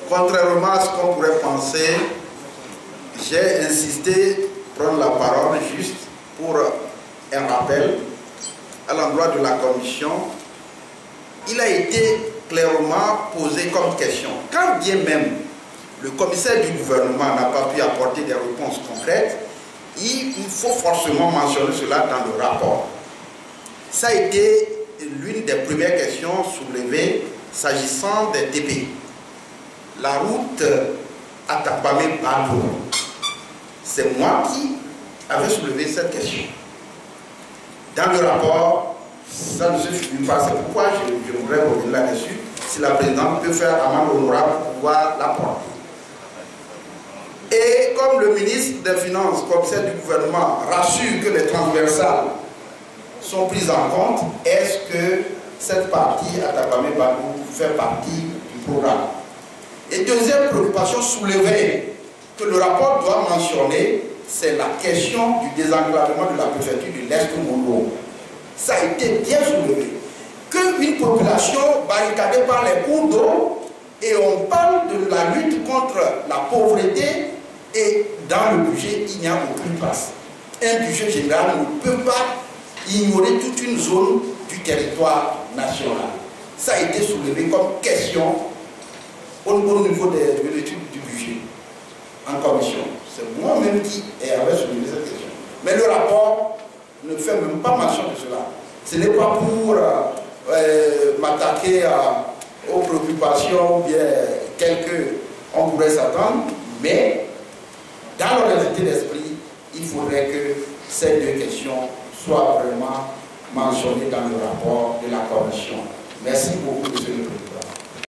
Contrairement à ce qu'on pourrait penser, j'ai insisté prendre la parole juste pour un rappel à l'endroit de la commission. Il a été clairement posé comme question. Quand bien même le commissaire du gouvernement n'a pas pu apporter des réponses concrètes, il faut forcément mentionner cela dans le rapport. Ça a été l'une des premières questions soulevées s'agissant des TP. La route Atakpamé-Bado, c'est moi qui avais soulevé cette question. Dans le rapport, ça ne se suit pas, c'est pourquoi je voudrais revenir là-dessus. Si la présidente peut faire amende honorable pour pouvoir l'apporter. Et comme le ministre des Finances, commissaire du gouvernement, rassure que les transversales sont prises en compte, est-ce que cette partie Atakpamé-Bado fait partie du programme? Et deuxième préoccupation soulevée que le rapport doit mentionner, c'est la question du désenclavement de la préfecture de l'Est Monroe. Ça a été bien soulevé. Qu'une population barricadée par les cours d'eau, et on parle de la lutte contre la pauvreté, et dans le budget, il n'y a aucune place. Un budget général ne peut pas ignorer toute une zone du territoire national. Ça a été soulevé comme question au niveau de l'étude du budget en commission. C'est moi-même qui avais soulevé cette question. Mais le rapport ne fait même pas mention de cela. Ce n'est pas pour m'attaquer aux préoccupations ou bien quelques on pourrait s'attendre, mais dans l'honnêteté d'esprit, il faudrait que ces deux questions soient vraiment mentionnées dans le rapport de la commission. Merci beaucoup, monsieur le